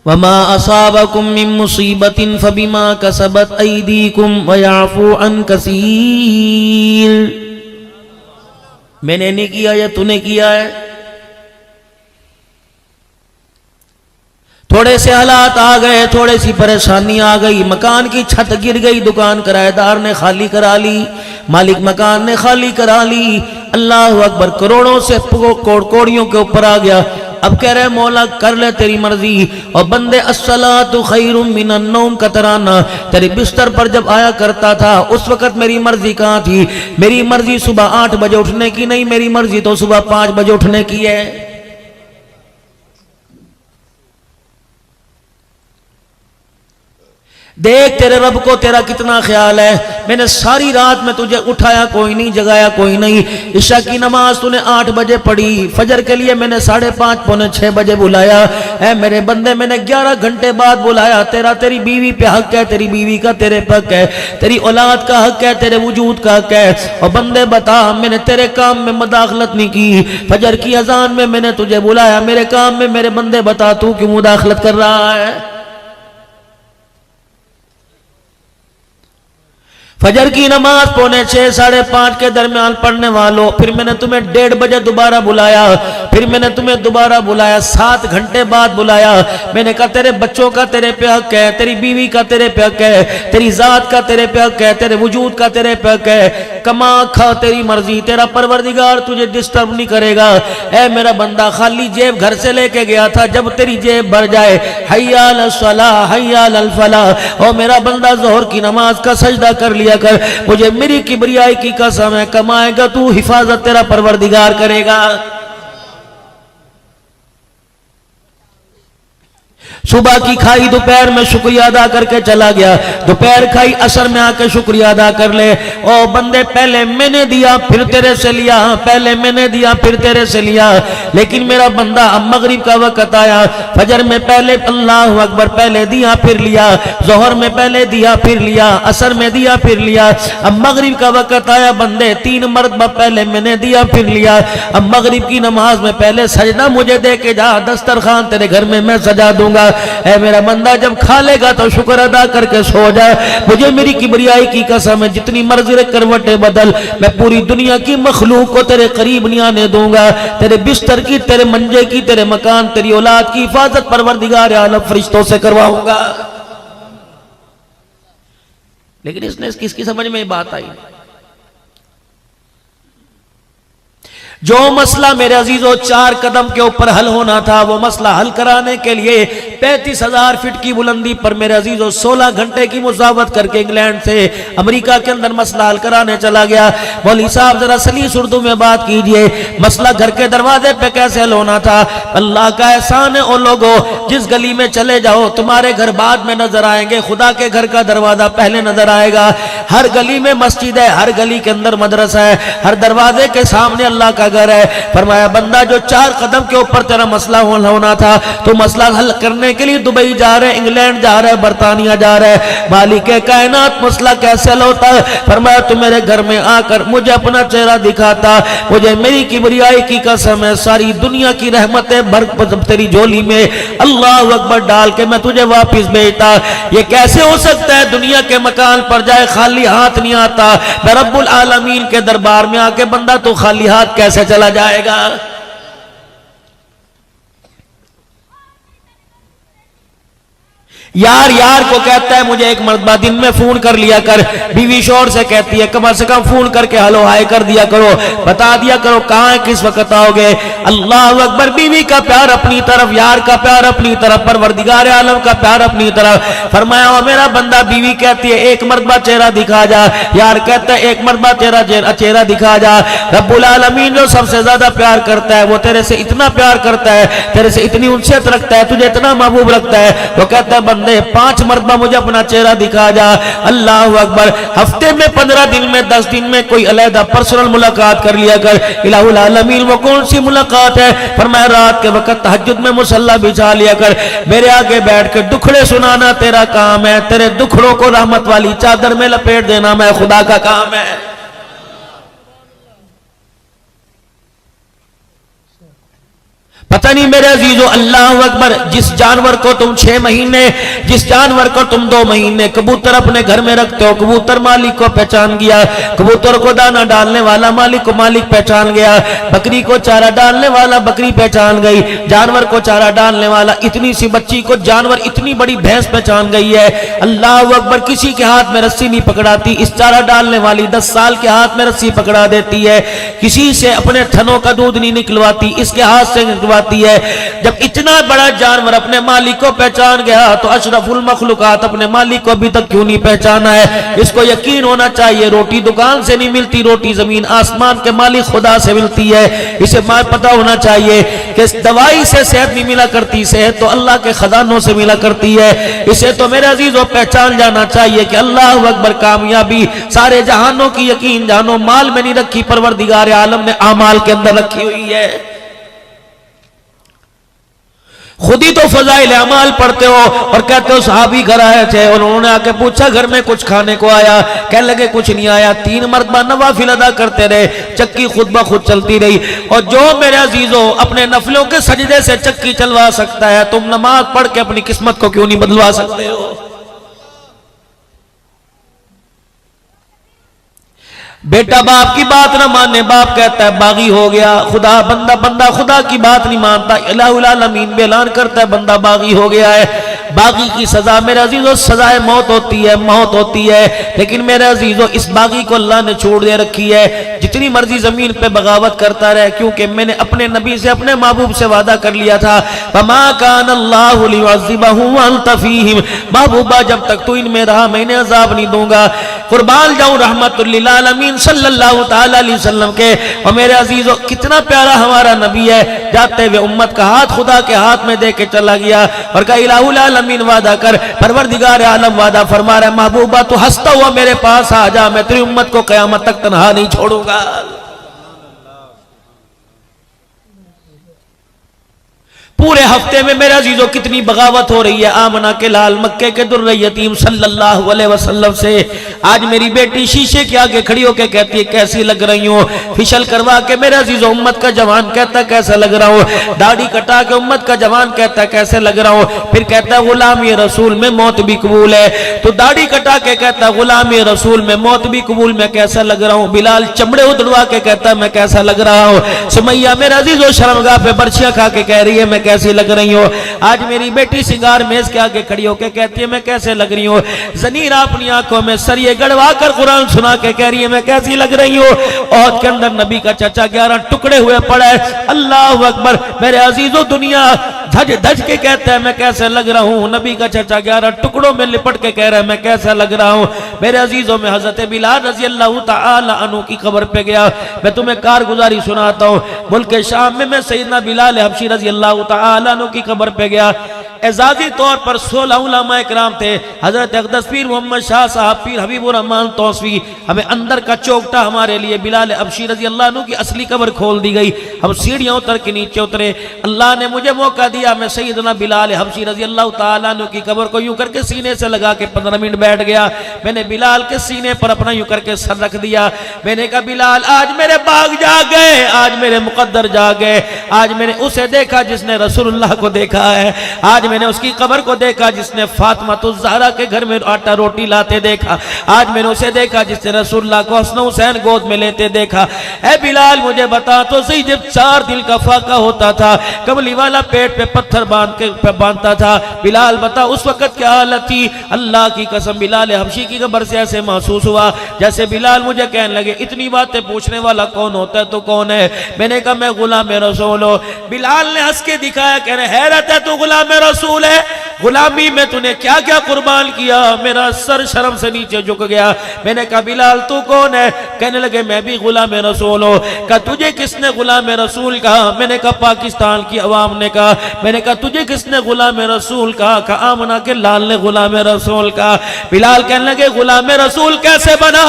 वमा असाबकुम मिन मुसीबतिन फबिमा कसबत ऐदीकुम वयाफू अन कसीर। मैंने नहीं किया या तूने किया है। थोड़े से हालात आ गए, थोड़ी सी परेशानी आ गई, मकान की छत गिर गई, दुकान किराएदार ने खाली करा ली, मालिक मकान ने खाली करा ली। अल्लाह अकबर, करोड़ों से कोड़ियों के ऊपर आ गया। अब कह रहे मौला कर ले तेरी मर्जी। और बंदे अस्सलातु खैरुम मिनन नौम का तराना तेरे बिस्तर पर जब आया करता था उस वक्त मेरी मर्जी कहाँ थी? मेरी मर्जी सुबह 8 बजे उठने की नहीं, मेरी मर्जी तो सुबह 5 बजे उठने की है। देख तेरे रब को तेरा कितना ख्याल है। मैंने सारी रात में तुझे उठाया कोई नहीं, जगाया कोई नहीं। इशा की नमाज तूने 8 बजे पढ़ी, फजर के लिए मैंने 5:30 पौने 6 बजे बुलाया है। मेरे बंदे मैंने 11 घंटे बाद बुलाया। तेरी बीवी पे हक है, तेरी बीवी का तेरे पे हक है, तेरी औलाद का हक है, तेरे वजूद का हक है। और बंदे बता, मैंने तेरे काम में मुदाखलत नहीं की। फजर की अजान में मैंने तुझे बुलाया, मेरे काम में मेरे बंदे बता तू क्यों मुदाखलत कर रहा है? फजर की नमाज पौने 6 5:30 के दरमियान पढ़ने वालों, फिर मैंने तुम्हें 1:30 बजे दोबारा बुलाया, फिर मैंने तुम्हें दोबारा बुलाया, 7 घंटे बाद बुलाया। मैंने कहा तेरे बच्चों का तेरे पे हक है, तेरी बीवी का तेरे पे हक है, तेरी जात का तेरे पे हक है, तेरे वजूद का तेरे पे हक है। कमा खा तेरी मर्जी, तेरा परवरदिगार तुझे डिस्टर्ब नहीं करेगा। ऐ मेरा बंदा, खाली जेब घर से लेके गया था, जब तेरी जेब भर जाए हय्या अल सलाह हय्या अल फलाह। और मेरा बंदा जोहर की नमाज का सजदा कर लिया कर, मुझे मेरी किबरियाई की कसम है, कमाएगा तू, हिफाजत तेरा परवरदिगार करेगा। सुबह की खाई दोपहर में शुक्रिया अदा करके चला गया, दोपहर खाई असर में आके शुक्रिया अदा कर ले। ओ बंदे, पहले मैंने दिया फिर तेरे से लिया, पहले मैंने दिया फिर तेरे से लिया। लेकिन मेरा बंदा अब मगरिब का वक्त आया, फजर में पहले अल्लाह अकबर पहले दिया फिर लिया, जोहर में पहले दिया फिर लिया, असर में दिया फिर लिया। अब मगरिब का वक्त आया बंदे, 3 मरतबा पहले मैंने दिया फिर लिया। अब मगरिब की नमाज में पहले सजदा मुझे दे के जा, दस्तरखान तेरे घर में मैं सजा दूंगा। ऐ मेरा बंदा, जब खा लेगा तो शुक्र अदा करके सो जाए। मुझे मेरी किबरियाई की कसम है, जितनी मर्जी करवटें बदल, मैं पूरी दुनिया की मखलूक को तेरे करीब नहीं आने दूंगा। तेरे बिस्तर की, तेरे मंजे की, तेरे मकान, तेरी औलाद की हिफाजत परवरदिगार आलम फरिश्तों से करवाऊंगा। लेकिन इसने किसकी समझ में बात आई? जो मसला मेरे अजीजों 4 कदम के ऊपर हल होना था, वो मसला हल कराने के लिए 35,000 फीट की बुलंदी पर मेरे अजीजों 16 घंटे की मुसावत करके इंग्लैंड से अमेरिका के अंदर मसला हल कराने चला गया। मौलवी साहब जरा सलीस उर्दू में बात कीजिए, मसला घर के दरवाजे पे कैसे हल होना था? अल्लाह का एहसान है, ओ लोगों, जिस गली में चले जाओ तुम्हारे घर बाद में नजर आएंगे, खुदा के घर का दरवाजा पहले नजर आएगा। हर गली में मस्जिद है, हर गली के अंदर मदरसा है, हर दरवाजे के सामने अल्लाह का घर है। फरमाया बंदा, जो 4 कदम के ऊपर तेरा मसला होना था, तो मसला हल करने के लिए दुबई जा रहे, इंग्लैंड जा रहे, बर्तानिया जा रहे, मालिक कायनात मसला कैसे हल होता है? फरमाया तू मेरे घर में आकर मुझे अपना चेहरा दिखाता, मुझे मेरी किबरियाई की कसम है, सारी दुनिया की रहमतें भर तेरी झोली में अल्लाह अकबर डाल के मैं तुझे वापिस भेजता। ये कैसे हो सकता है? दुनिया के मकान पर जाए खाली हाथ नहीं आता, मैं रब्बुल आलमीन के दरबार में आके बंदा तो खाली हाथ कैसे चला जाएगा? यार यार को कहता है मुझे एक मर्तबा दिन में फोन कर लिया कर, बीवी शोर से कहती है कम से कम फोन करके हेलो हाय कर दिया करो, बता दिया करो कहां है, किस वक्त आओगे। अल्लाह अकबर, बीवी का प्यार अपनी तरफ, यार का प्यार अपनी तरफ, परवरदिगार आलम का प्यार अपनी तरफ। फरमाया ओ मेरा बंदा, बीवी कहती है एक मर्तबा चेहरा दिखा जा, यार कहता है एक मर्तबा तेरा चेहरा दिखा जा। रब्बुल आलमीन जो सबसे ज्यादा प्यार करता है, वो तेरे से इतना प्यार करता है, तेरे से इतनी उनसेत रखता है, तुझे इतना महबूब रखता है, वो कहता है 5 मरतबा मुझे अपना चेहरा दिखा जा। अल्लाह अकबर, हफ्ते में 15 दिन में 10 दिन में कोई अलहदा पर्सनल मुलाकात कर लिया कर। इलाहुल आलमीन, वो कौन सी मुलाकात है? फरमाया रात के वक्त तहज्जुद में मुसल्ला बिछा लिया कर, मेरे आगे बैठ के दुखड़े सुनाना तेरा काम है, तेरे दुखड़ों को रहमत वाली चादर में लपेट देना मैं खुदा का काम है। पता नहीं मेरे अजीजो, अल्लाह अकबर, जिस जानवर को तुम 6 महीने, जिस जानवर को तुम 2 महीने कबूतर अपने घर में रखते हो, कबूतर मालिक को पहचान गया, कबूतर को दाना डालने वाला मालिक को मालिक पहचान गया, बकरी को चारा डालने वाला बकरी पहचान गई, जानवर को चारा डालने वाला, इतनी सी बच्ची को जानवर, इतनी बड़ी भैंस पहचान गई है। अल्लाह अकबर, किसी के हाथ में रस्सी नहीं पकड़ाती, इस चारा डालने वाली 10 साल के हाथ में रस्सी पकड़ा देती है, किसी से अपने थनों का दूध नहीं निकलवाती, इसके हाथ से निकलवाती है। जब इतना बड़ा जानवर अपने मालिक को पहचान गया तो अशरफुल मखलूकात अपने मालिक को अभी तक क्यों नहीं पहचाना है? इसको यकीन होना चाहिए रोटी दुकान से नहीं मिलती, रोटी जमीन आसमान के मालिक खुदा से मिलती है। इसे पता होना चाहिए कि दवाई से सेहत नहीं मिला करती, सेहत तो अल्लाह के खजानों से मिला करती है। इसे तो मेरे अजीजों पहचान जाना चाहिए कि अल्लाह अकबर, कामयाबी सारे जहानों की यकीन जानो माल में नहीं रखी, परवरदिगार आलम ने आमाल के अंदर रखी हुई है। खुद ही तो फजाइल अमाल पढ़ते हो और कहते हो सहाबी घर आए थे और उन्होंने आके पूछा घर में कुछ खाने को आया, कहने लगे कुछ नहीं आया, 3 मरतबा नवाफिल अदा करते रहे, चक्की खुद ब खुद चलती रही। और जो मेरे अजीजों अपने नफलों के सजदे से चक्की चलवा सकता है, तुम नमाज पढ़ के अपनी किस्मत को क्यों नहीं बदलवा सकते हो? बेटा बाप की बात ना माने, बाप कहता है बागी हो गया, खुदा बंदा खुदा की बात नहीं मानता, इलाहुल आलमीन भी ऐलान करता है बंदा बागी हो गया है। बागी की सजा मेरे अजीजों सजाए मौत होती है, मौत होती है। लेकिन मेरे अजीजों इस बागी को अल्लाह ने छोड़ दे रखी है, जितनी मर्जी जमीन पे बगावत करता रहे, क्योंकि मैंने अपने नबी से, अपने महबूब से वादा कर लिया था, फमा कान अल्लाहु लियुअज़्ज़िबहुम व अंत फ़ीहिम, महबूबा जब तक तू इनमें रहा मैं इन्हें अज़ाब नहीं दूंगा। कुर्बान जाऊं रहमतुल लिल आलमीन सल्लल्लाहु तआला अलैहि वसल्लम के। और मेरे अजीजों कितना प्यारा हमारा नबी है, जाते हुए उम्मत का हाथ खुदा के हाथ में दे के चला गया और कहा इलाहुल आलमीन वादा कर, परवरदिगार आलम वादा फरमा रहा है महबूबा तू हंसता हुआ मेरे पास आ जा, मैं तेरी उम्मत को क़यामत तक तन्हा नहीं छोड़ूंगा। पूरे हफ्ते में मेरे अजीजों कितनी बगावत हो रही है आमना के लाल, मक्के के दुर्र यतीम सल्लल्लाहु अलैहि वसल्लम से। आज मेरी बेटी शीशे के आगे खड़ी होकर कहती है कैसी लग रही हूँ, फिशल करवा के मेरे अजीजों उम्मत का जवान कहता है कैसा लग रहा हूँ, दाढ़ी कटा के उम्मत का जवान कहता है कैसे लग रहा हूँ, फिर कहता है गुलामी रसूल में मौत भी कबूल है, तो दाढ़ी कटा के कहता है गुलामी रसूल में मौत भी कबूल, मैं कैसा लग रहा हूँ। बिलाल चमड़े उधड़वा के कहता है मैं कैसा लग रहा हूँ। सुमैया मेरे अजीजों शर्मगाह पे बर्छियां खा के कह रही है मैं कैसी लग रही हो। आज मेरी बेटी सिंगार मेज के आगे खड़ी होकर कहती है मैं कैसे लग रही हूँ। जनीरा अपनी आंखों में सरिये गड़वा कर कुरान सुना के कह रही है मैं कैसी लग रही हूँ। औद के अंदर नबी का चचा 11 टुकड़े हुए पड़ा है। अल्लाह अकबर मेरे अजीजों, दुनिया धज धज के कहता है मैं कैसे लग रहा हूँ, नबी का चचा 11 टुकड़ों में लिपट के कह रहा है मैं कैसा लग रहा हूँ। मेरे अजीजों में हजरत बिलाल रजी अल्लाह तआला अन्हु की खबर पे गया। मैं तुम्हें कारगुजारी सुनाता हूँ। मुल्क शाम में मैं सैयदना बिलाल हबशी रजी अल्लाह तआला अन्हु की खबर पे गया। एजाजी तौर पर 16 उलमा इकराम थे। हजरत अक़दस पीर मोहम्मद शाह साहब, पीर हबीबुर रहमान तौसवी, हमें अंदर का चौकटा हमारे लिए बिलाल हबशी रजी अल्लाह अन्हु की असली कब्र खोल दी गई। हम सीढ़ियां उतर के नीचे उतरे। अल्लाह ने मुझे मौका दिया, मैं सैयदना बिलाल हबशी रजी अल्लाह तआला अन्हु की कब्र को यूं करके सीने से लगा के 15 मिनट बैठ गया। मैंने बिलाल के सीने पर अपना यूं करके सर रख दिया। मैंने कहा बिलाल आज मेरे बाग जाग गए, आज मेरे मुकद्दर जाग गए। आज मैंने उसे देखा जिसने रसूलुल्लाह को देखा है। आज मैंने उसकी कब्र को देखा जिसने फातिमा तो ज़हरा के घर में आटा रोटी लाते देखा। आज मैंने उसे देखा जिसने रसूलुल्लाह को हसन हुसैन गोद में लेते देखा। ए बिलाल मुझे बता तो सही, जब 4 दिल का फाका होता था, कमली वाला पेट पे पत्थर बांधता था, बिलाल बता उस वक्त क्या हालत थी। अल्लाह की कसम बिलाल हबशी की कब्र से ऐसे महसूस हुआ जैसे बिलाल मुझे कहने लगे इतनी बातें पूछने वाला कौन होता है तो कौन है। मैंने कहा मैं गुलाम रसूल हूं। बिलाल ने हंस के दिखाया, कह रहे हैरत है तू गुलाम रसूल है, गुलामी में तूने क्या क्या कुर्बान किया। मेरा सर शर्म से नीचे झुक गया। मैंने कहा बिलाल तू कौन है। कहने लगे मैं भी गुलाम रसूल हूं। कहा तुझे किसने गुलाम रसूल कहा। मैंने कहा पाकिस्तान की अवाम ने कहा। मैंने कहा तुझे किसने गुलाम रसूल कहा। कहा आमना के लाल ने गुलाम रसूल कहा। बिलाल कहने लगे गुलाम रसूल कैसे बना।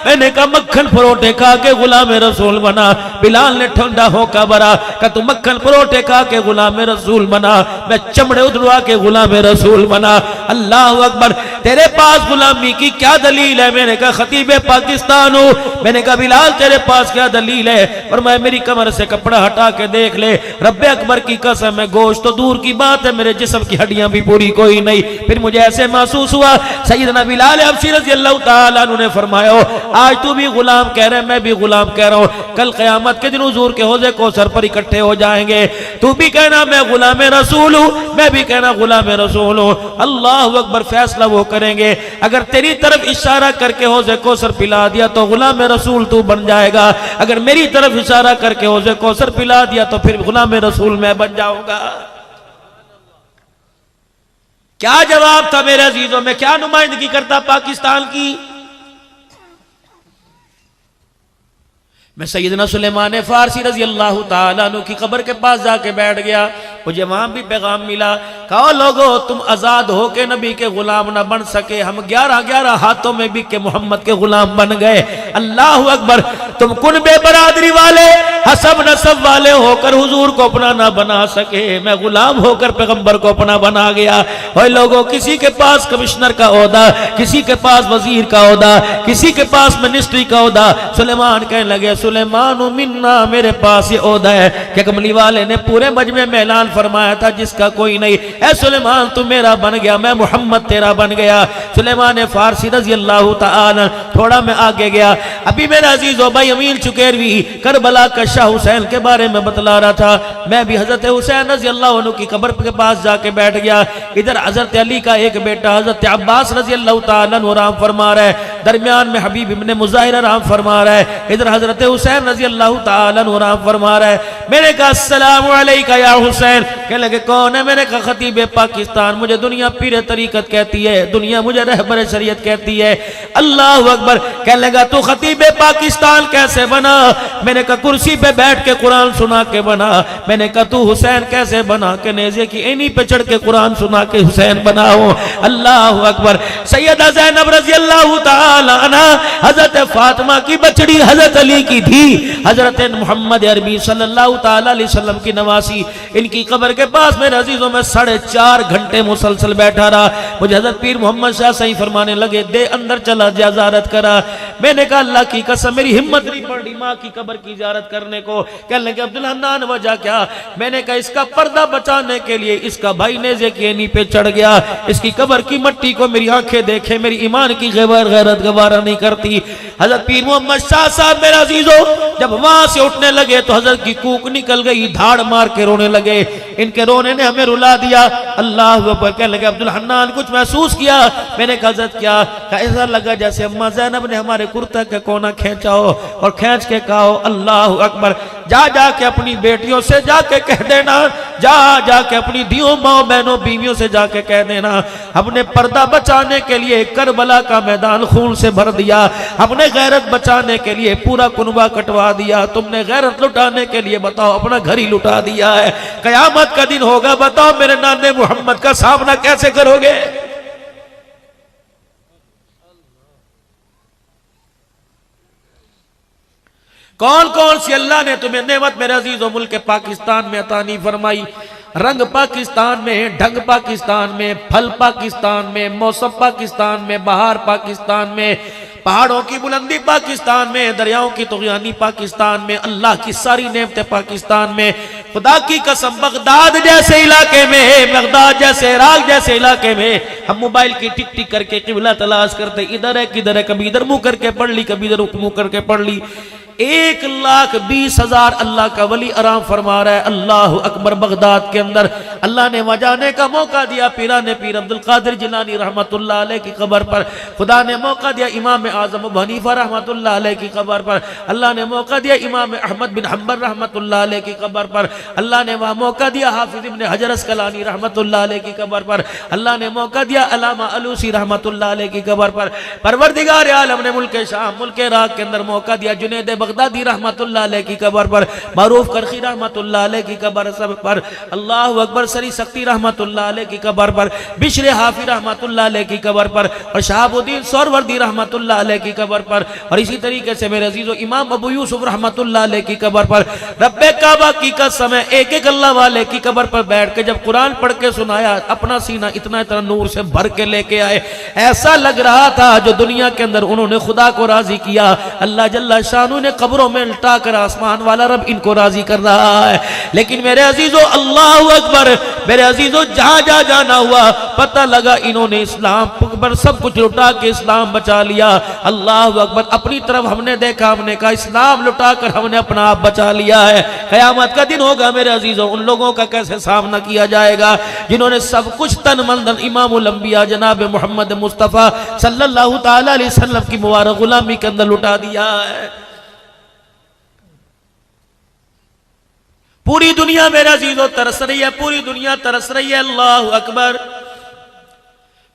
मैंने कहा मक्खन परोठे खा के गुलाम रसूल बना। बिलाल ने ठंडा होकर भरा, कहा तू मक्खन परोठे खा के गुलाम रसूल बना, मैं चमड़े उधड़वा के गुलाम रसूल बना। अल्लाह अकबर। तेरे पास गुलामी की क्या दलील है? मैंने कहा खतीब पाकिस्तान हूँ। मैंने कहा बिलाल तेरे पास क्या दलील है? और मैं मेरी कमर से कपड़ा हटा के देख ले, रब्बे अकबर की कसम है, गोश्त तो दूर की बात है, मेरे जिस्म की हड्डियां भी पूरी कोई नहीं। फिर मुझे ऐसे महसूस हुआ, सैयदना बिलाल हबशी रज़ी अल्लाह तआला अन्हु ने फरमाया, आज तू भी गुलाम कह रहे, मैं भी गुलाम कह रहा हूं, कल क़यामत के दिन हुजूर के हौज़े कौसर पर इकट्ठे हो जाएंगे। तू भी कहना मैं गुलाम रसूल हूं, मैं भी कहना गुलाम रसूल हूं। अल्लाह अकबर, फैसला वो करेंगे। अगर तेरी तरफ इशारा करके हौज़े कौसर पिला दिया तो गुलाम रसूल तू बन जाएगा, अगर मेरी तरफ इशारा करके हौज़े कौसर पिला दिया तो फिर गुलाम रसूल मैं बन जाऊंगा। क्या जवाब था मेरे अजीजों? में क्या नुमाइंदगी करता पाकिस्तान की? मैं सैयदना सुलेमान फारसी रजी अल्लाह तआला अन्हु की कब्र के पास जाके बैठ गया। मुझे वहां भी पैगाम मिला, कहो लोगो तुम आजाद हो के नबी के गुलाम ना बन सके, हम 11-11 हाथों में बिक के मोहम्मद के गुलाम बन गए। अल्लाह अकबर, तुम कुनबे बरादरी वाले, हसब नसब वाले होकर हुजूर को अपना ना बना सके, मैं गुलाम होकर पैगंबर को अपना बना गया। और लोगों, किसी के पास कमिश्नर का ओहदा, किसी के पास वजीर का ओहदा, किसी के पास मिनिस्ट्री का ओहदा। सुलेमान कहने लगे, सुलेमान मिन्ना, मेरे पास ये ओहदा है कि कमली वाले ने पूरे मजमे में ऐलान फरमाया था जिसका कोई नहीं। ऐ सुलेमान तू मेरा बन गया, मैं मोहम्मद तेरा बन गया। सुलेमान फारसी रजी अल्लाह तआला, थोड़ा मैं आगे गया, अभी मेरा अजीजो भाई अमीन चुकेरवी करबला का शाह हुसैन के बारे में बतला रहा था। मैं भी हजरत हुसैन रजी अल्लाह अन्हु की कब्र के पास जाके बैठ गया। इधर हजरत अली का एक बेटा हजरत अब्बास रजी अल्लाह तआला अन्हु आराम फरमा रहा है, दरमियान में हबीब इब्ने मुज़ाहिर आराम फरमा रहा है, इधर हजरत हुसैन रजी अल्लाह तआला अन्हु आराम फरमा रहा है। मैंने कहा अस्सलामु अलैका या हुसैन। कहने लगे कौन है? मैंने कहा खतीब पाकिस्तान, मुझे दुनिया पीर तरीकत कहती है, दुनिया मुझे रहबर शरीयत कहती है। अल्लाह अकबर। कहने लगा तू खतीब पाकिस्तान कैसे बना? मैंने कहा कुर्सी पे बैठ के कुरान सुना के बना। मैंने कहा तू हुसैन कैसे बना? के नेज़े की एनी पे चढ़ के कुरान सुना के हुसैन बना हो। अल्लाह अकबर। सैयदा ज़ैनब रज़ी अल्लाह तआला अन्हा, हजरत फातिमा की बचड़ी हजरत अली की थी, हजरत मोहम्मद अरबी सल्लल्लाहु तआला अलैहि वसल्लम की नवासी। इनकी कब्र के पास मेरे अजीजों में 4.5 घंटे मुसलसल बैठा रहा। मुझे हजरत पीर मोहम्मद शाह सही फरमाने लगे, दे अंदर चला जा, ज़ियारत करा। मैंने कहा अल्लाह की कसम मेरी हिम्मत नहीं पड़ रही माँ की कब्र की ज़ियारत करने को। कहने लगे अब्दुल हन्नान वजह क्या? मैंने कहा इसका पर्दा बचाने के लिए इसका भाई नेज़े की एनी पे चढ़ गया, इसकी कब्र की मट्टी को मेरी आंखें देखे, मेरी ईमान की गैरत गवारा नहीं करती। हजरत पीर मोहम्मद शाह साहब मेरा अजीजों जब वहां से उठने लगे तो हजरत की कूक निकल गई, धाड़ मार के रोने लगे। इनके रोने ने हमें रुला दिया। अल्लाह अकबर। कहने लगे अब्दुल हन्नान कुछ महसूस किया? मैंने कहा हजरत क्या? ऐसा लगा जैसे अम्मा ज़ैनब ने हमारे कुर्ता का कोना खींचा हो और खींच के कहा हो अल्लाह अकबर। जा जाके अपनी बेटियों से जाके कह देना, जा जाके अपनी दियों माओ बहनों बीवियों से जाके कह देना, हमने पर्दा बचाने के लिए करबला का मैदान खून से भर दिया, हमने गैरत बचाने के लिए पूरा कुनबा कटवा दिया, तुमने गैरत लुटाने के लिए बताओ अपना घर ही लुटा दिया है। कयामत का दिन होगा, बताओ मेरे नाने मोहम्मद का सामना कैसे करोगे? कौन कौन सी अल्लाह ने तुम्हें नेमत मेरे अजीजों मुल्क पाकिस्तान में अता नहीं फरमाई? रंग पाकिस्तान में, ढंग पाकिस्तान में, फल पाकिस्तान में, मौसम पाकिस्तान में, बहार पाकिस्तान में, पहाड़ों की बुलंदी पाकिस्तान में, दरियाओं की तुग़यानी पाकिस्तान में, अल्लाह की सारी नेमतें पाकिस्तान में। खुदा की कसम बगदाद जैसे इलाके में, बगदाद जैसे इराक जैसे इलाके में हम मोबाइल की टिक टिक करके किबला तलाश करते, इधर है किधर है, कभी इधर मुंह करके पढ़ ली, कभी इधर मुंह करके पढ़ ली। 1,20,000 अल्लाह का वली आराम फरमा रहा है। अल्लाह अकबर। बगदाद के अंदर अल्लाह ने वहाँ जाने का मौका दिया पीराने पीर अब्दुल कादिर जिलानी रहमतुल्लाह अलैह की कब्र पर। खुदा ने मौका दिया इमाम आज़म अबू हनीफा रहमतुल्लाह अलैह की कब्र पर। अल्लाह ने मौका दिया इमाम अहमद बिन हम्बल रहमतुल्लाह अलैह की कब्र पर। अल्लाह ने वहाँ मौका दिया हाफिज इब्न हजर अस्कलानी रहमतुल्लाह अलैह की कब्र पर। अल्लाह ने मौका दिया अल्लामा अलूसी रहमतुल्लाह अलैह की कब्र पर। परवरदिगार आलम ने मुल्क शाम, मुल्क इराक के अंदर मौका दिया जुनैद बगदादी रहमतुल्लाह अलैह की कब्र पर, मारूफ करखी रहमतुल्लाह अलैह की कब्र पर, अल्लाह अकबर सरी सख्ती रहमतुल्लाह अलैह की कब्र पर, बिश्र हाफी रहमतुल्लाह अलैह की कब्र पर, और शहाबुद्दीन सोहरवर्दी रहमतुल्लाह अलैह की कब्र पर, और इसी तरीके से मेरे अजीजों इमाम अबू यूसुफ रहमतुल्लाह अलैह की कब्र पर, रब्बे काबा की कसम है एक एक अल्लाह वाले की कब्र पर बैठ के जब कुरान पढ़ के सुनाया, अपना सीना इतना इतना नूर से भर के लेके आए, ऐसा लग रहा था जो दुनिया के अंदर उन्होंने खुदा को राजी किया, अल्लाह जल्ला शानू ने कब्रों में लटा कर आसमान वाला रब इनको राजी कर रहा है। लेकिन मेरे अजीजों अल्लाह अकबर, मेरे अजीजों जहां जहां जाना हुआ पता लगा इन्होंने इस्लाम पर सब कुछ लुटा के इस्लाम बचा लिया। अल्लाह अकबर, अपनी तरफ हमने देखा, हमने कहा इस्लाम लुटा कर हमने अपना आप बचा लिया है। क़यामत का दिन होगा मेरे अजीजों, उन लोगों का कैसे सामना किया जाएगा जिन्होंने सब कुछ तन मन धन इमामुल अंबिया जनाब मोहम्मद मुस्तफ़ा सल्लल्लाहु ताला अलैहि वसल्लम की मुबारक गुलामी के अंदर लुटा दिया है। पूरी दुनिया मेरे अजीजों तरस रही है, पूरी दुनिया तरस रही है। अल्लाह अकबर।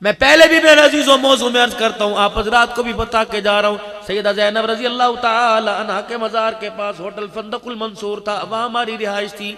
मैं पहले भी मेरे अजीजों मौजू में अर्ज करता हूँ, आप हजरात को भी बता के जा रहा हूँ, सैयदा ज़ैनब रजी अल्लाह ताला अन्हा के मज़ार के पास होटल फंदकुल मंसूर था, वहाँ हमारी रिहाइश थी।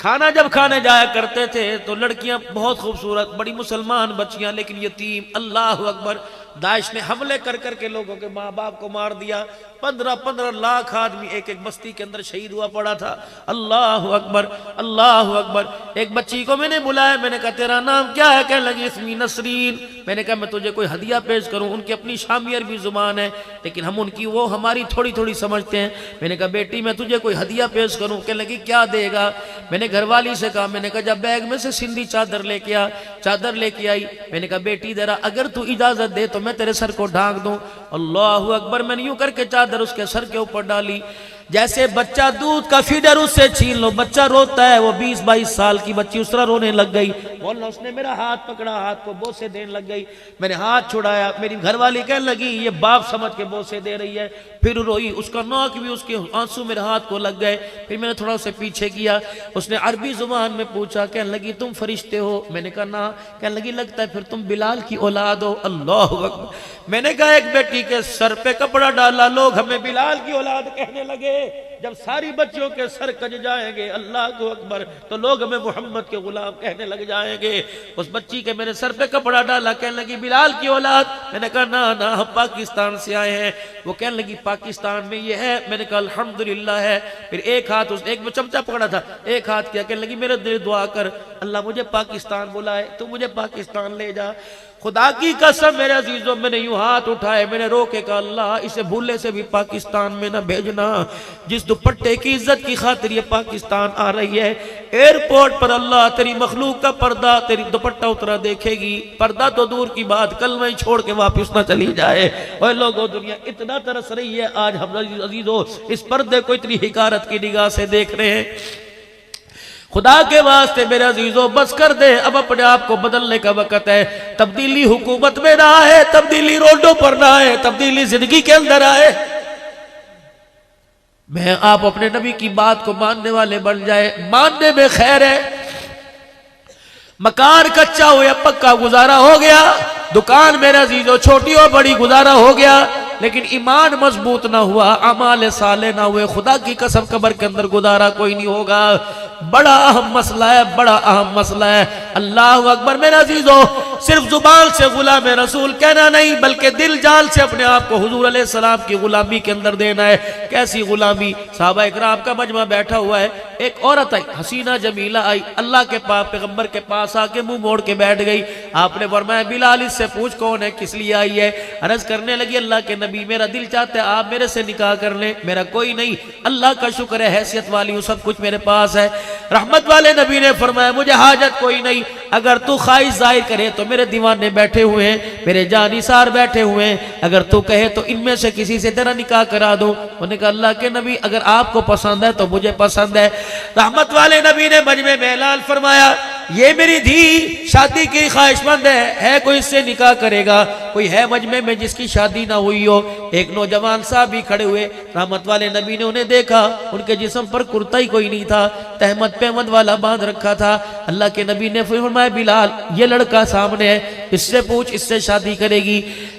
खाना जब खाने जाया करते थे तो लड़कियां बहुत खूबसूरत, बड़ी मुसलमान बच्चियां, लेकिन यतीम। अल्लाह अकबर, दाइश ने हमले कर करके लोगों के माँ बाप को मार दिया। 15-15 लाख आदमी एक एक बस्ती के अंदर शहीद हुआ पड़ा था। अल्लाह अकबर, अल्लाह अकबर। एक बच्ची को मैंने बुलाया, मैंने कहा तेरा नाम क्या है? कहने लगी इसमी नसरीन। मैंने कहा मैं तुझे कोई हदिया पेश करूं? उनकी अपनी शामी अरबी जुबान है, लेकिन हम उनकी वो हमारी थोड़ी थोड़ी समझते हैं। मैंने कहा बेटी मैं तुझे कोई हदिया पेश करूं? कहने लगी क्या देगा? मैंने घरवाली से कहा, मैंने कहा जब बैग में से सिंधी चादर लेके आ। चादर लेके आई। मैंने कहा बेटी जरा अगर तू इजाजत दे तो मैं तेरे सर को ढांक दूं। अल्लाह अकबर। मैंने यूं करके चादर उसके सर के ऊपर डाली, जैसे बच्चा दूध का फीडर उससे छीन लो, बच्चा रोता है, वो 20-22 साल की बच्ची उस तरह रोने लग गई। बोला उसने मेरा हाथ पकड़ा, हाथ को बोसे देने लग गई। मैंने हाथ छुड़ाया, मेरी घरवाली कहने लगी ये बाप समझ के बोसे दे रही है। फिर रोई, उसका नाक भी, उसके आंसू मेरे हाथ को लग गए। फिर मैंने थोड़ा उसे पीछे किया, उसने अरबी जुबान में पूछा, कहने लगी तुम फरिश्ते हो? मैंने कहा ना। कहने लगी लगता है फिर तुम बिलाल की औलाद हो। अल्लाह अकबर। मैंने कहा एक बेटी के सर पे कपड़ा डाला, लोग हमें बिलाल की औलाद कहने लगे। जब सारी बच्चियों के सर कज जाएंगे अल्लाह को अकबर, तो लोग हमें मोहम्मद के गुलाम कहने लग जाएंगे। उस बच्ची के मैंने सर पे कपड़ा डाला, कहने लगी बिलाल की औलाद। मैंने कहा ना ना हम पाकिस्तान से आए हैं। वो कहने लगी पाकिस्तान में ये है? मैंने कहा अल्हम्दुलिल्लाह है। फिर एक हाथ, उस एक में चमचा पकड़ा था, एक हाथ किया, कहने लगी मेरे दिल दुआ कर अल्लाह मुझे पाकिस्तान बुलाए, तू मुझे पाकिस्तान ले जा। खुदा की कसम मेरे अजीजों, मैंने यूं हाथ उठाए, मैंने रोके कहा अल्लाह इसे भूले से भी पाकिस्तान में ना भेजना। जिस दुपट्टे की इज्जत की खातिर ये पाकिस्तान आ रही है, एयरपोर्ट पर अल्लाह तेरी मखलूक का पर्दा, तेरी दुपट्टा उतरा देखेगी। पर्दा तो दूर की बात, कल वहीं छोड़ के वापिस ना चली जाए। और लोगों दुनिया इतना तरस रही है, आज हम अजीजों इस पर्दे को इतनी हिकारत की निगाह से देख रहे हैं। खुदा के वास्ते मेरे अजीजों बस कर दे, अब अपने आप को बदलने का वक्त है। तब्दीली हुकूमत में ना आए, तब्दीली रोडों पर ना आए, तब्दीली जिंदगी के अंदर आए। मैं आप अपने नबी की बात को मानने वाले बन जाए, मानने में खैर है। मकान कच्चा हो या पक्का गुजारा हो गया, दुकान मेरे अजीजों छोटी हो बड़ी गुजारा हो गया, लेकिन ईमान मजबूत ना हुआ, अमाल साले ना हुए, खुदा की कसम कब्र के अंदर गुजारा कोई नहीं होगा। बड़ा अहम मसला है, बड़ा अहम मसला है। अल्लाह अकबर। मेरे अजीजों सिर्फ जुबान से गुलाम रसूल कहना नहीं, बल्कि दिल जान से अपने आप को हुजूर अलैहिस्सलाम की गुलामी के अंदर देना है। कैसी गुलामी? साहबा इकराम का मजमा बैठा हुआ है, एक औरत आई, हसीना जमीला आई, अल्लाह के पाक पैगंबर के पास आके मुंह मोड़ के बैठ गई। आपने फरमाया बिलाल इससे पूछ कौन है, किस लिए आई है? अर्ज करने लगी अल्लाह के नबी मेरा दिल चाहता है आप मेरे से निकाह कर लें, मेरा कोई नहीं, अल्लाह का शुक्र है हैसियत वाली हूँ, सब कुछ मेरे पास है। रहमत वाले नबी ने फरमाया मुझे हाजत कोई नहीं, अगर तू ख्वाहिश जाहिर करे तो मेरे दीवाने बैठे हुए हैं, मेरे जानिसार बैठे हुए हैं, अगर तू कहे तो इनमें से किसी से तेरा निकाह करा दो। उन्होंने कहा अल्लाह के नबी अगर आपको पसंद है तो मुझे पसंद है। रहमत वाले नबी ने मजमे में ऐलान फरमाया ये मेरी धी शादी की ख्वाहिशमंद है कोई इससे निकाह करेगा? कोई है मजमे में जिसकी शादी ना हुई हो? एक नौजवान साहब भी खड़े हुए, रहमत वाले नबी ने उन्हें देखा, उनके जिस्म पर कुर्ता ही कोई नहीं था, तहमद पेमद वाला बांध रखा था। अल्लाह के नबी ने फरमाया बिलाल ये लड़का सामने है, इससे पूछ, इससे शादी करेगी?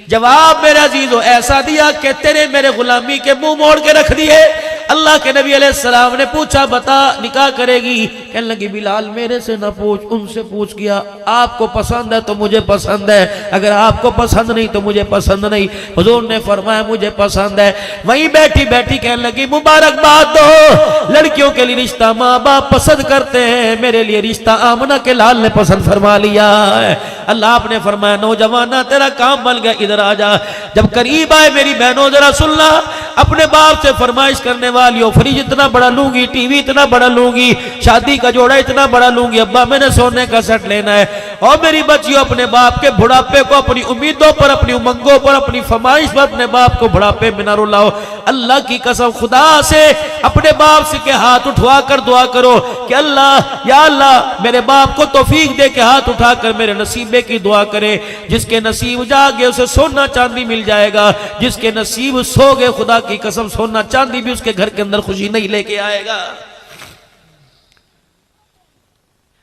जवाब मेरे अजीजों ऐसा दिया कि तेरे मेरे गुलामी के मुंह मोड़ के रख दिए। अल्लाह के नबी अलैहिस्सलाम ने पूछा बता निकाह करेगी? कहने लगी बिलाल मेरे से ना पूछ, उनसे पूछ किया। आपको पसंद है तो मुझे पसंद है, अगर आपको पसंद नहीं तो मुझे पसंद नहीं। हुजूर ने फरमाया मुझे पसंद है। वहीं बैठी बैठी कहने लगी मुबारकबाद दो, लड़कियों के लिए रिश्ता माँ बाप पसंद करते हैं, मेरे लिए रिश्ता आमना के लाल ने पसंद फरमा लिया है। अल्लाह ने फरमाया नौजवाना तेरा काम बन गया, इधर आ जा। जब करीब आए मेरी बहनों जरा सुनना, अपने बाप से फरमाइश करने वाली हो, फ्रिज इतना बड़ा लूंगी, टीवी इतना बड़ा लूंगी, शादी का जोड़ा इतना बड़ा लूंगी, अब्बा मैंने सोने का सेट लेना है। और मेरी बच्चियों अपने बाप के बुढ़ापे को अपनी उम्मीदों पर, अपनी उमंगों पर, अपनी फरमाइश पर अपने बाप को बुढ़ापे में न रुलाओ। अल्लाह की कसम खुदा से अपने बाप से के हाथ उठवा कर दुआ करो कि अल्लाह या अल्लाह मेरे बाप को तौफीक दे के हाथ उठाकर मेरे नसीबे की दुआ करे। जिसके नसीब जागे उसे सोना चांदी मिल जाएगा, जिसके नसीब सो गए खुदा की कसम सोना चांदी भी उसके घर के अंदर खुशी नहीं लेके आएगा।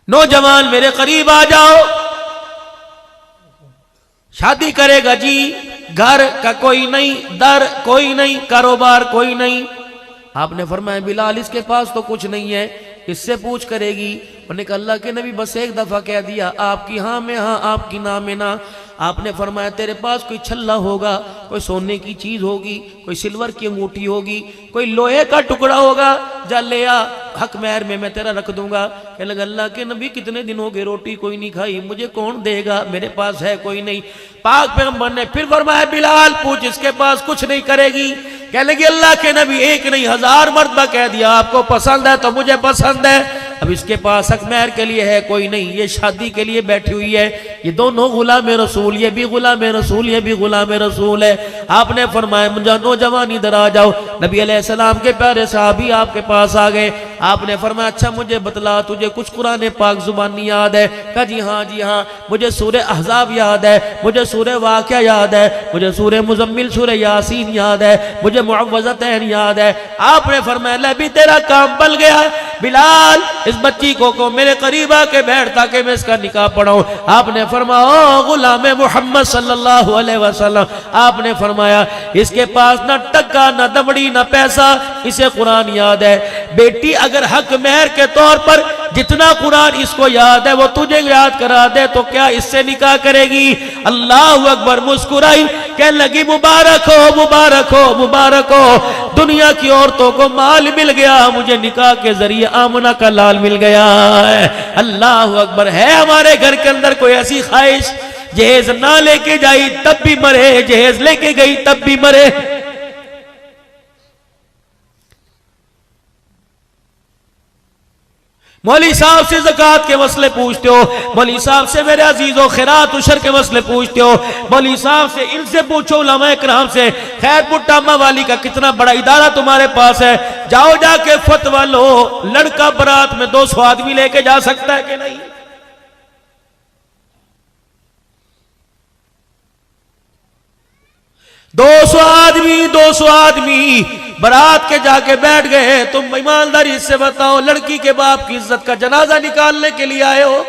नौजवान मेरे करीब आ जाओ, शादी करेगा जी, घर का कोई नहीं, दर कोई नहीं, कारोबार कोई नहीं। आपने फरमाया बिलाल इसके पास तो कुछ नहीं है, इससे पूछ करेगी? उन्होंने कहा अल्लाह के नबी बस एक दफा कह दिया, आपकी हाँ में हाँ, आपकी ना में ना। आपने फरमाया तेरे पास कोई छल्ला होगा, कोई सोने की चीज होगी, कोई सिल्वर की अंगूठी होगी, कोई लोहे का टुकड़ा होगा, जा ले आ, हक महर में मैं तेरा रख दूंगा। कह लगा अल्लाह के नबी कितने दिन हो गए रोटी कोई नहीं खाई, मुझे कौन देगा, मेरे पास है कोई नहीं। पाक पैगंबर ने फिर फरमाया बिलाल पूछ इसके पास कुछ नहीं करेगी? कह लगी अल्लाह के नबी एक नहीं 1000 मर्तबा कह दिया आपको पसंद है तो मुझे पसंद है। अब इसके पास हक महर के लिए है कोई नहीं, ये शादी के लिए बैठी हुई है, ये दोनों गुलाम रसूल, ये भी गुलाम रसूल, ये भी गुलाम रसूल है। आपने फरमाया मुझे नौजवान इधर आ जाओ। नबी अलैहिस्सलाम के प्यारे साहबी आपके पास आ गए। आपने फरमाया अच्छा मुझे बतला तुझे कुछ कुरान पाक जुबानी याद है? कहा जी हाँ, मुझे सूरह अहज़ाब याद है, मुझे सूरह वाक़िया याद है, मुझे सूरह मुज़म्मिल सूरह यासीन याद है, मुझे मुअव्वज़तैन याद है। आपने फरमाया ले भी तेरा काम बन गया बिलाल, इस बच्ची को मेरे करीब आके बैठ ताकि मैं इसका निकाह पढ़ाऊं। आपने फरमाया ओ गुलाम मोहम्मद सल्लल्लाहु अलैहि वसल्लम, आपने फरमाया इसके पास ना टक्का ना दमड़ी ना पैसा, इसे कुरान याद है। बेटी अगर हक महर के तौर पर जितना कुरान इसको याद है वो तुझे याद करा दे तो क्या इससे निकाह करेगी? अल्लाह अकबर। मुस्कुराई, कहने लगी मुबारक हो मुबारक हो मुबारक हो, दुनिया की औरतों को माल मिल गया, मुझे निकाह के जरिए आमना का लाल मिल गया है। अल्लाह अकबर। है हमारे घर के अंदर कोई ऐसी ख्वाहिश जहेज ना लेके जाई तब भी मरे, जहेज लेके गई तब भी मरे? मौली साहब से ज़कात के मसले पूछते हो, मौली साहब से मेरे अजीजों खैरात उशर के मसले पूछते हो, मौली साहब से इनसे पूछो, उलमाए किराम से खैरपुर टामा वाली का कितना बड़ा इदारा तुम्हारे पास है, जाओ जाके फतवा लो, लड़का बारात में 200 आदमी लेके जा सकता है कि नहीं? दो सौ आदमी बारात के जाके बैठ गए। तुम ईमानदारी से बताओ लड़की के बाप की इज्जत का जनाजा निकालने के लिए आए हो?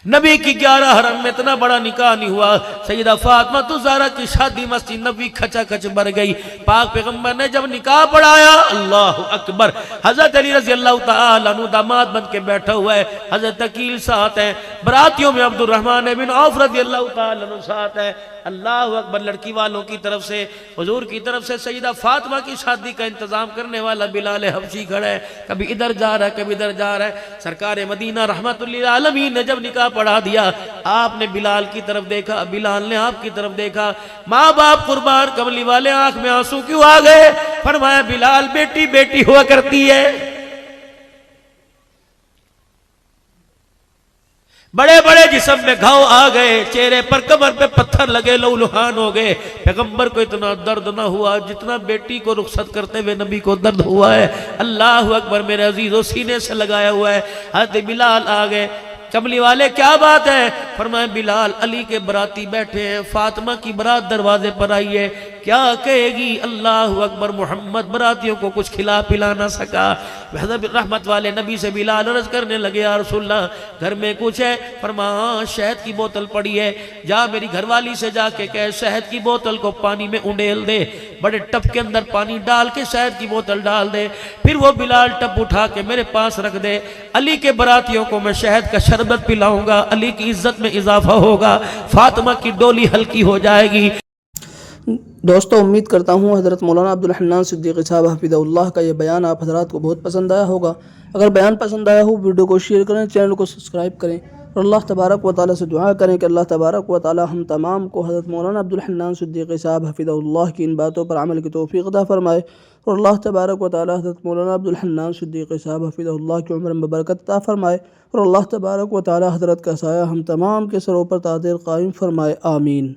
नबी की 11 हरम में इतना बड़ा निकाह नहीं हुआ। सैयदा फातिमा तो ज़हरा की शादी मस्जिद नबी खचाखच भर गई। पाक पैगंबर ने जब निकाह पढ़ाया, अल्लाह अकबर, हजरत अली रज़ी अल्लाह तआला अन्हु दामाद बन के बैठा हुआ है, हजरत अकील साथ है, बरातियों में अब्दुर्रहमान बिन औफ रज़ी अल्लाह तआला अन्हु साथ है। अल्लाह अकबर। लड़की वालों की तरफ से, हुजूर की तरफ से सैयदा फातिमा की शादी का इंतजाम करने वाला बिलाल हबशी खड़ा है, कभी इधर जा रहा है कभी इधर जा रहा है। सरकार मदीना रहमतुल्लिल आलमीन ने जब निकाह पढ़ा दिया, आपने बिलाल की तरफ देखा, बिलाल ने आपकी तरफ देखा। माँ बाप कुर्बान, कमली वाले आंख में आंसू क्यों आ गए? फरमाया बिलाल बेटी बेटी हुआ करती है। बड़े बड़े जिस्म में घाव आ गए, चेहरे पर कमर पे पत्थर लगे, लहूलुहान हो गए। पैगंबर को इतना दर्द ना हुआ जितना बेटी को रुखसत करते हुए नबी को दर्द हुआ है। अल्लाह अकबर मेरे अजीजों, सीने से लगाया हुआ है। हज़रत बिलाल आ गए, कमली वाले क्या बात है? फरमाए बिलाल अली के बराती बैठे हैं, फातिमा की बरात दरवाजे पर आई है, क्या कहेगी? अल्लाह अकबर, मोहम्मद बरातियों को कुछ खिला पिला ना सका। रहमत वाले नबी से बिलाल अर्ज करने लगे, या रसूलल्लाह घर में कुछ है? फरमा शहद की बोतल पड़ी है, जा मेरी घरवाली से जाके कह शहद की बोतल को पानी में उंडेल दे, बड़े टप के अंदर पानी डाल के शहद की बोतल डाल दे, फिर वो बिलाल टप उठा के मेरे पास रख दे। अली के बरातियों को मैं शहद का शरबत पिलाऊंगा, अली की इज्जत में इजाफा होगा, फातिमा की डोली हल्की हो जाएगी। दोस्तों, उम्मीद करता हूँ हज़रत मौलाना अब्दुल हन्नान सिद्दीक़ी साहब हफ़िज़हुल्लाह का ये बयान आप हज़रात को बहुत पसंद आया होगा। अगर बयान पसंद आया हो, वीडियो को शेयर करें, चैनल को सब्सक्राइब करें और अल्लाह तबारक व तआला से दुआ करें कि अल्लाह तबारक व तआला हम तमाम को हज़रत मौलाना अब्दुल हन्नान सिद्दीक़ी साहब हफ़िज़हुल्लाह की इन बातों पर अमल की तौफ़ीक़ अता फ़रमाए और अल्लाह तबारक व तआला हज़रत मौलाना अब्दुल हन्नान सिद्दीक़ी साहब हफ़िज़हुल्लाह की उम्र में बरकत अता फ़रमाए और अल्लाह तबारक व तआला हज़रत का साया हम तमाम के सरों पर ताज़िर क़ाइम फ़रमाए। आमीन।